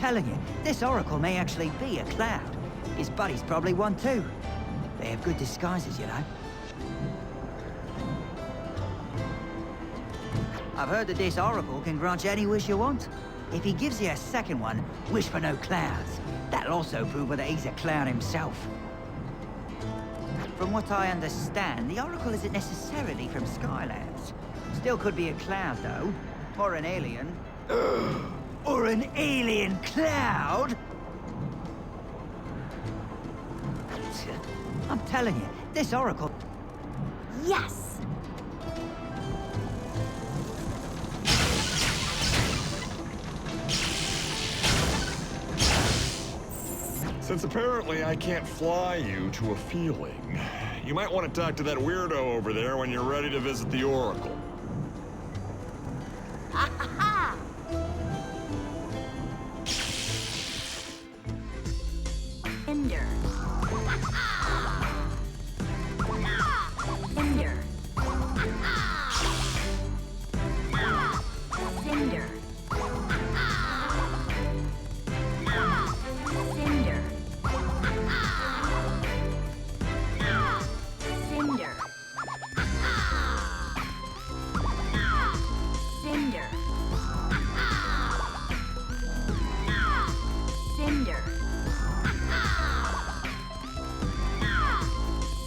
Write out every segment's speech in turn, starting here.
telling you, this oracle may actually be a cloud. His buddy's probably one too. They have good disguises, you know. I've heard that this oracle can grant you any wish you want. If he gives you a second one, wish for no clouds. That'll also prove whether he's a cloud himself. From what I understand, the oracle isn't necessarily from Skylanders. Still could be a cloud, though. Or an alien. Or an alien cloud? I'm telling you, this oracle... Yes! Since apparently I can't fly you to a feeling, you might want to talk to that weirdo over there when you're ready to visit the Oracle. Cinder.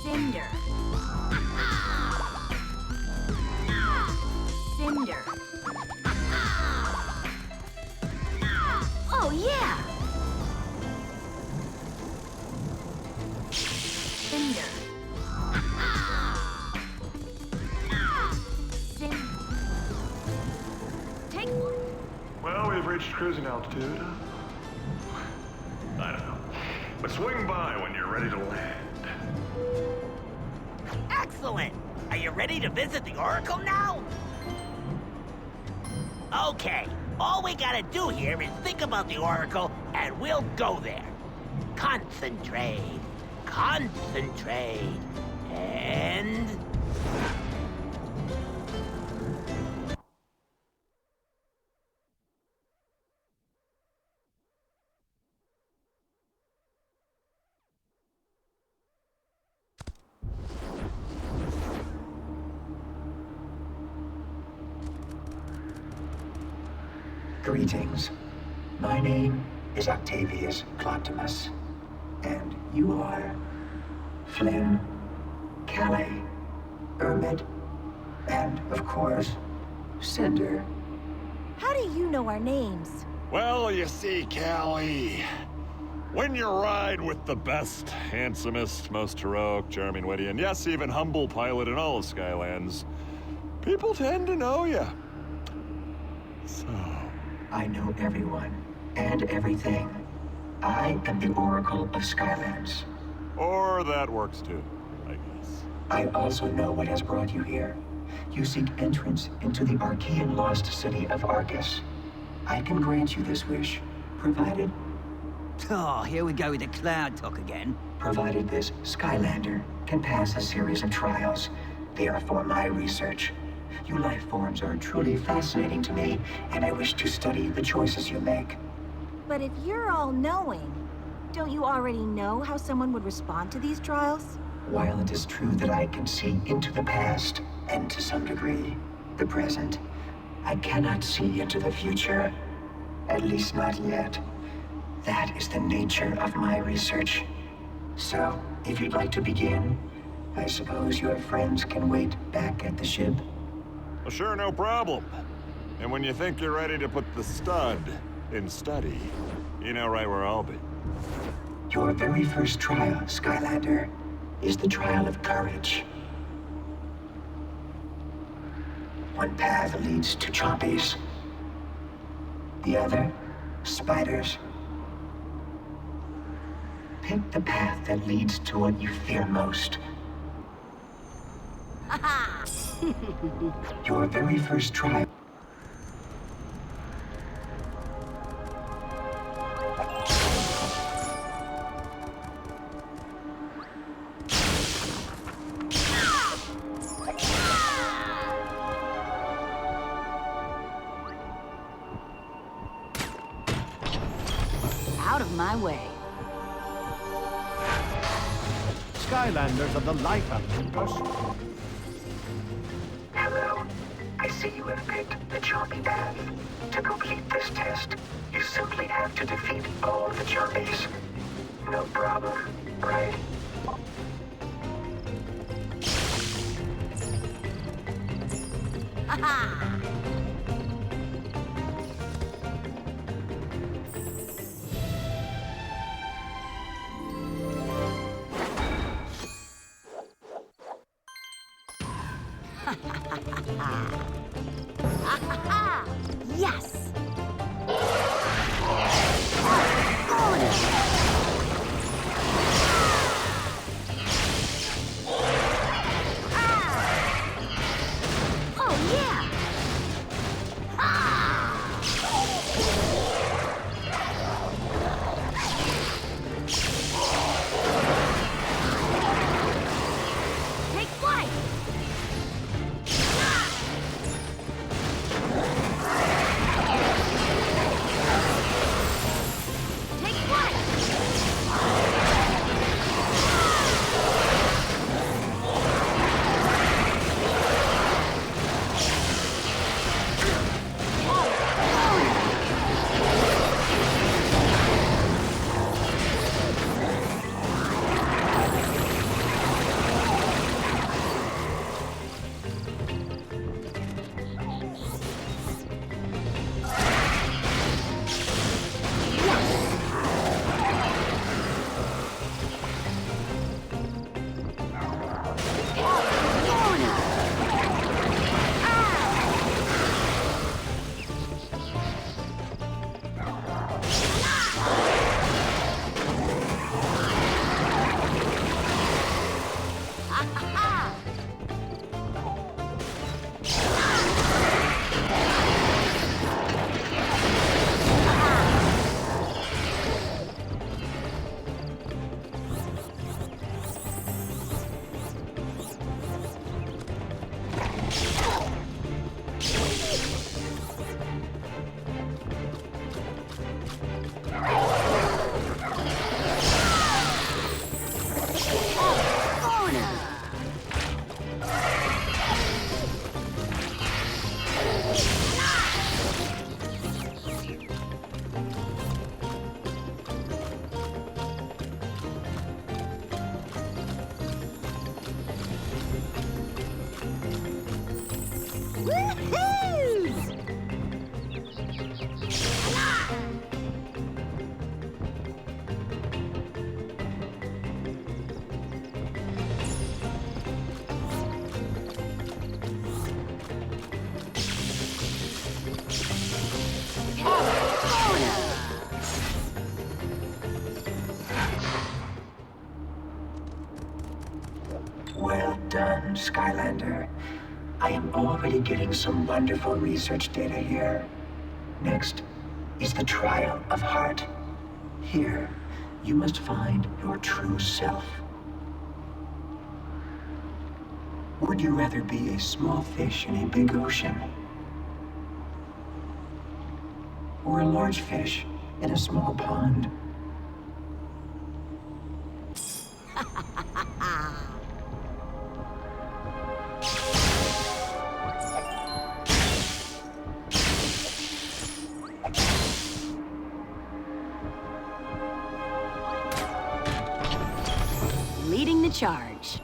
Cinder. Cinder. Oh, yeah! Cinder. Take one. Well, we've reached cruising altitude. I don't know. But swing by when you're ready to land. Excellent! Are you ready to visit the Oracle now? Okay, all we gotta do here is think about the Oracle, and we'll go there. Concentrate. Concentrate. And... Greetings. My name is Octavius Cloptimus, and you are Flynn, Calais, Ermit, and, of course, Cinder. How do you know our names? Well, you see, Callie, when you ride with the best, handsomest, most heroic, charming, witty, and yes, even humble pilot in all of Skylands, people tend to know you. So... I know everyone and everything. I am the Oracle of Skylands. Or that works too, I guess. I also know what has brought you here. You seek entrance into the Archean lost city of Arcus. I can grant you this wish, provided Oh, here we go with the cloud talk again. provided this Skylander can pass a series of trials. They are for my research. You life forms are truly fascinating to me, and I wish to study the choices you make. But if you're all-knowing, don't you already know how someone would respond to these trials? While it is true that I can see into the past, and to some degree, the present, I cannot see into the future. At least not yet. That is the nature of my research. So, if you'd like to begin, I suppose your friends can wait back at the ship. Well, sure, no problem. And when you think you're ready to put the stud in study, you know right where I'll be. Your very first trial, Skylander, is the trial of courage. One path leads to chompies. The other, spiders. Pick the path that leads to what you fear most. Your very first trial. out of my way. Skylanders are the life of in person. Hello. I see you have picked the chompy path. To complete this test, you simply have to defeat all the chompies. No problem, right? Ha-ha! Yes! Oh, yeah! Take flight! Take flight! Well done, Skylander. I am already getting some wonderful research data here. Next is the trial of heart. Here, you must find your true self. Would you rather be a small fish in a big ocean? Or a large fish in a small pond? Leading the charge.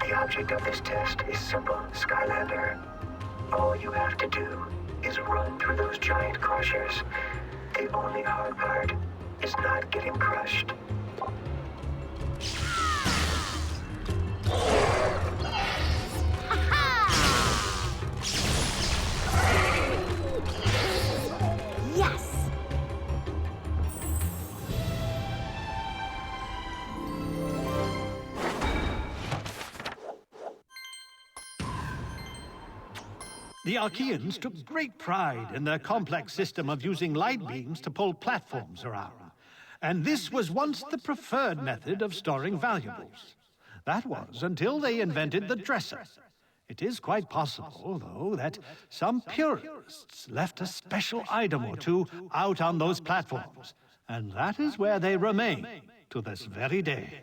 The object of this test is simple, Skylander. All you have to do is run through those giant crushers. The only hard part is not getting crushed. Yes! The Archeans took great pride in their complex system of using light beams to pull platforms around. And this was once the preferred method of storing valuables. That was until they invented the dresser. It is quite possible, though, that some purists left a special item or two out on those platforms, and that is where they remain to this very day.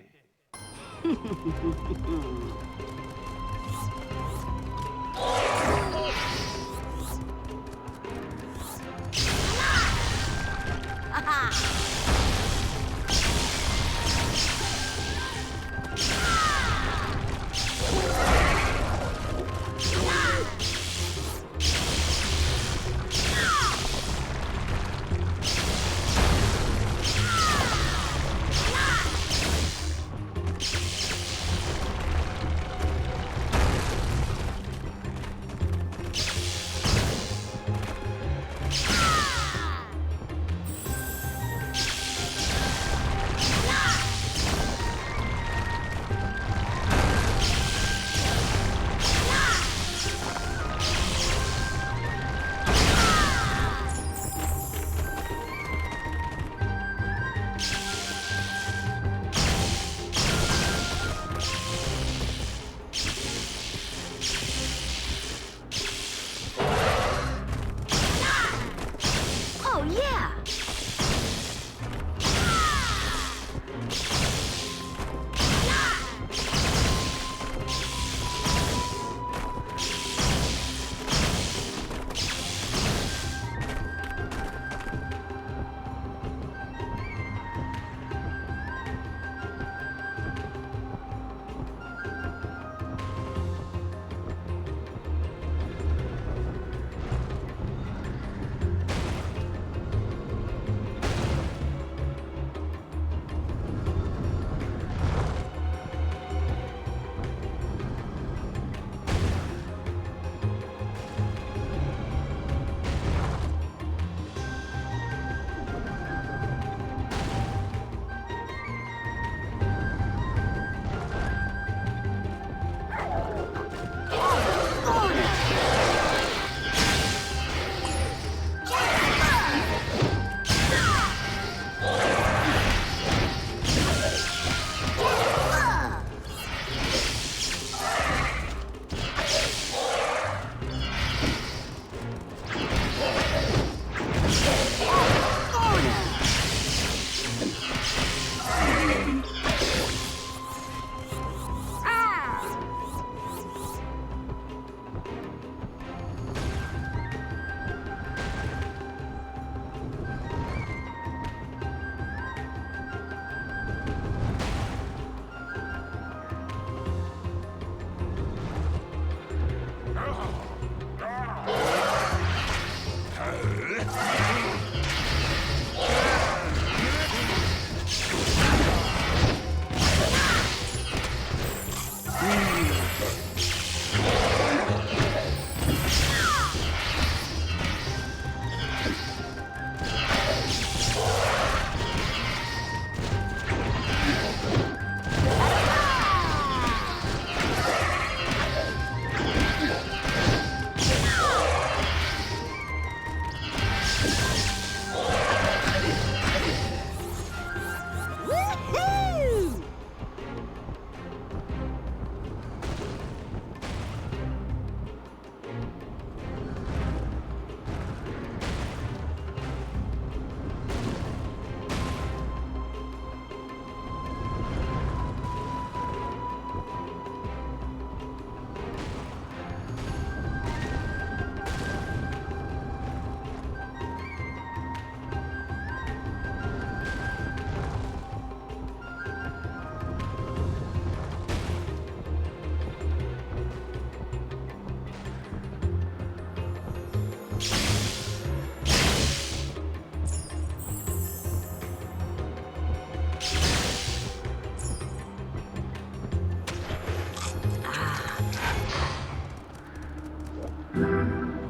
Oh, yeah!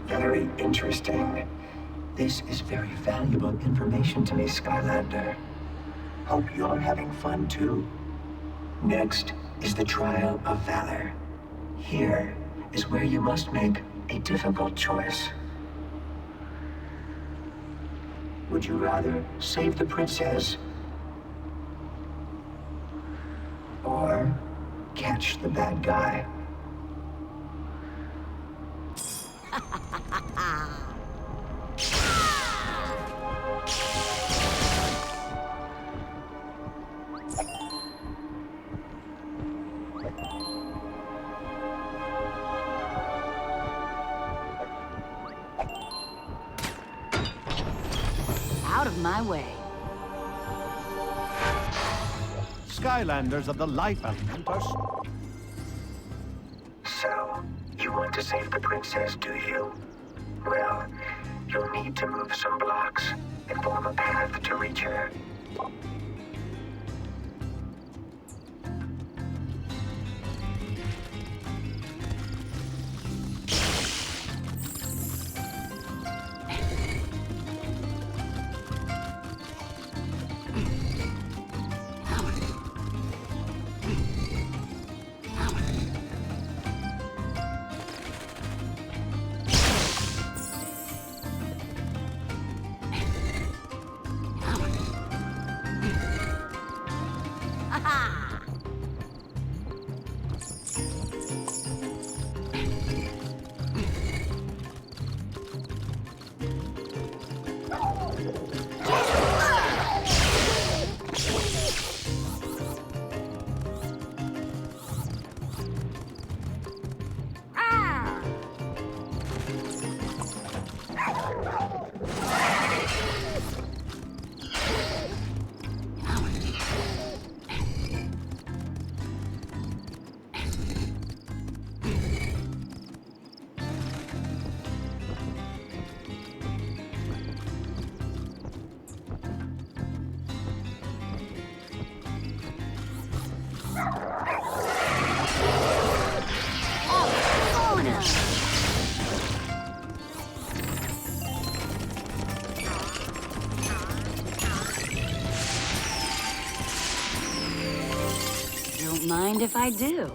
Very interesting. This is very valuable information to me, Skylander. Hope you're having fun too. Next is the Trial of Valor. Here is where you must make a difficult choice. Would you rather save the princess or catch the bad guy. Out of my way. Skylanders of the life element are... So, you want to save the princess, do you? Well, you'll need to move some blocks and form a path to reach her. Don't mind if I do.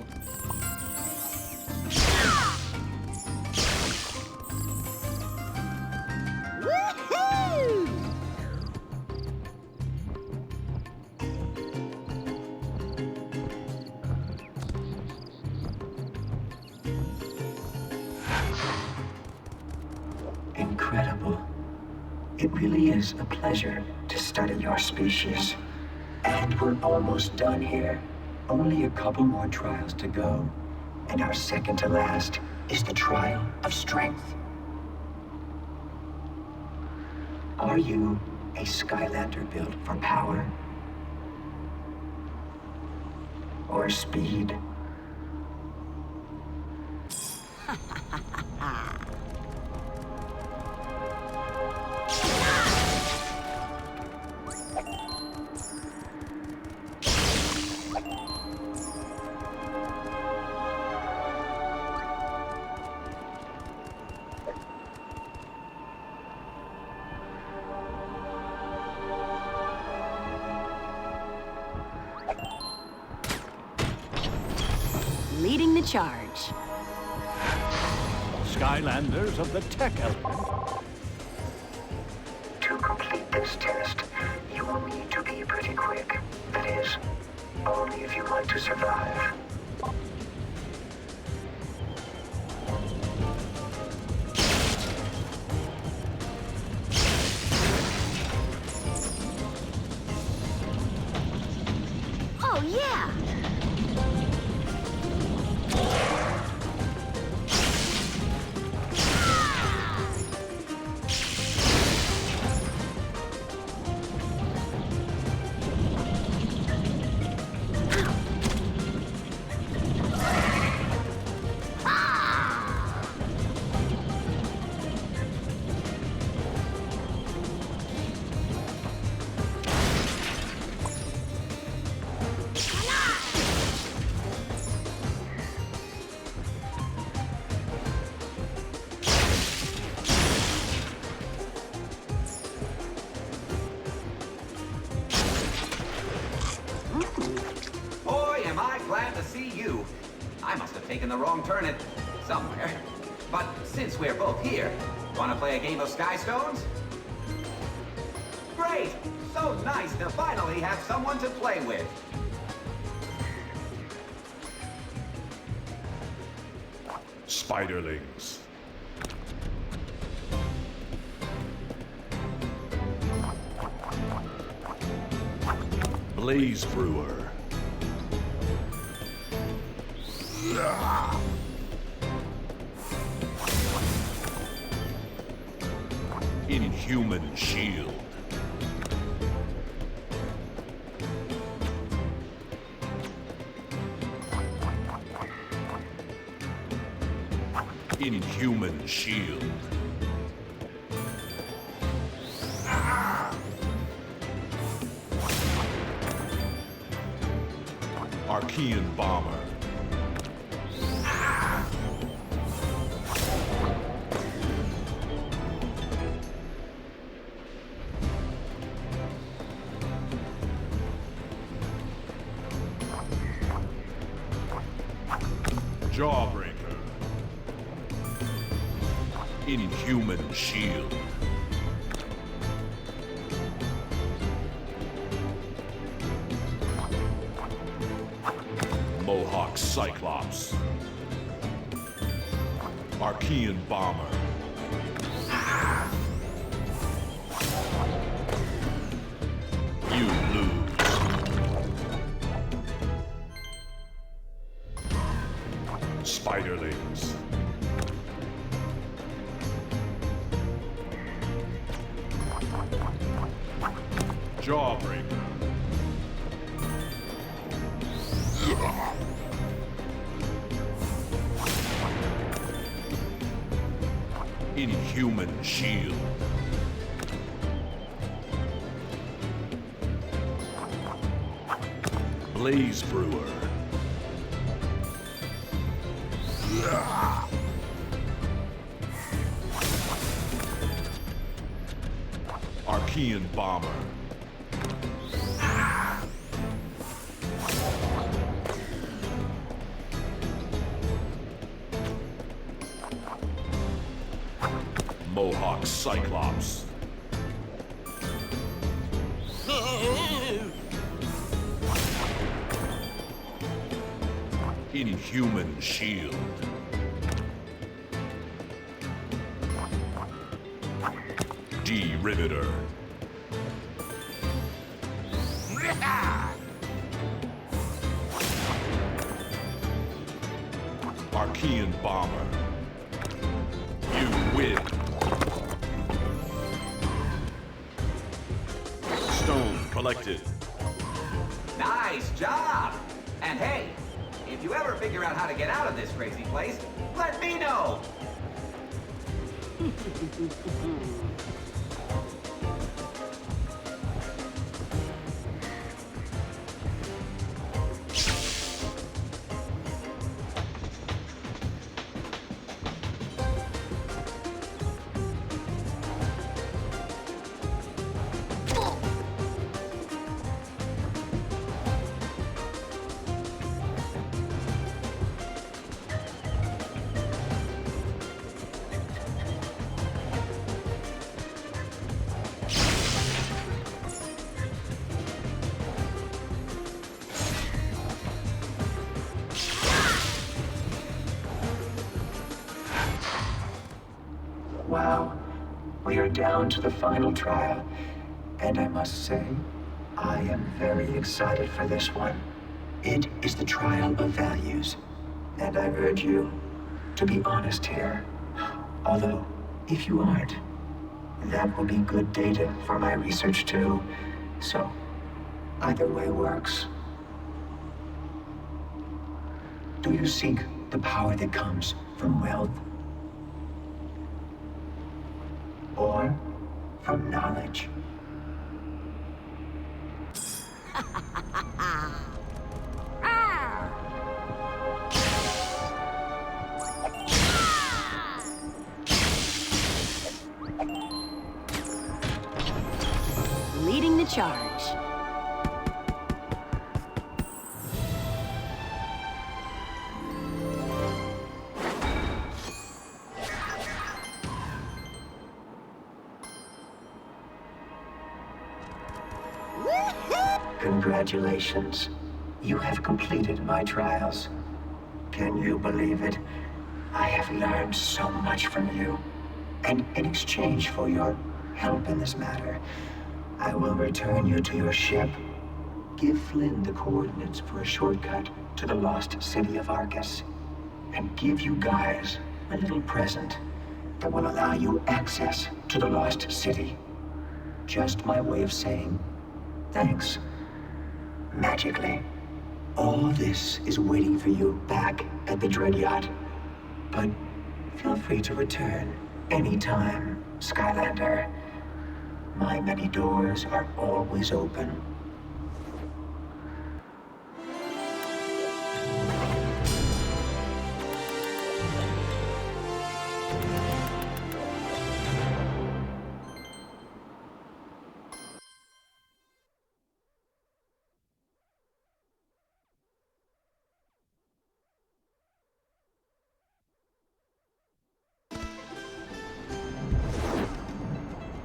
Woohoo! Incredible. It really is a pleasure to study your species. And we're almost done here. Only a couple more trials to go. And our second to last is the trial of strength. Are you a Skylander built for power? Or speed? Leading the charge. Skylanders of the tech element. To complete this test, you will need to be pretty quick. That is, only if you want to survive. Oh, yeah! Boy, am I glad to see you. I must have taken the wrong turn at somewhere. But since we're both here, want to play a game of Sky Stones? Great! So nice to finally have someone to play with. Spiderlings. Blaze Brewer. Inhuman Shield. Inhuman Shield. Archean Bomber. Jawbreaker. Inhuman Shield. Mohawk Cyclops. Archean Bomber. You lose. Spiderlings. Jawbreaker. Inhuman Shield. Blaze Brewer. Archean Bomber. Mohawk Cyclops. Inhuman Shield. D-Riveter. Archean Bomber. You win. Stone collected. Nice job! And hey, if you ever figure out how to get out of this crazy place, let me know! Wow, we are down to the final trial, and I must say, I am very excited for this one. It is the trial of values, and I urge you to be honest here. Although, if you aren't, that will be good data for my research too. So, either way works. Do you seek the power that comes from wealth? Or from knowledge? Leading the charge. Congratulations. You have completed my trials. Can you believe it? I have learned so much from you, and in exchange for your help in this matter, I will return you to your ship. Give Flynn the coordinates for a shortcut to the lost city of Arcus, and give you guys a little present that will allow you access to the lost city. Just my way of saying thanks. Magically. All this is waiting for you back at the Dread Yacht. But feel free to return anytime, Skylander. My many doors are always open.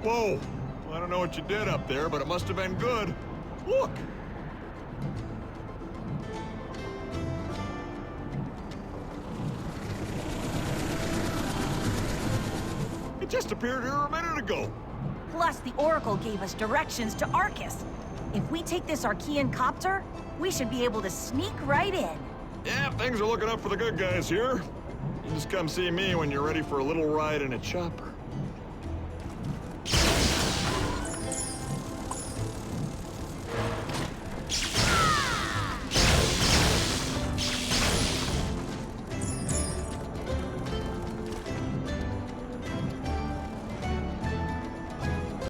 Whoa! I don't know what you did up there, but it must have been good. Look! It just appeared here a minute ago. Plus, the Oracle gave us directions to Arcus. If we take this Archean copter, we should be able to sneak right in. Yeah, things are looking up for the good guys here. You just come see me when you're ready for a little ride in a chopper.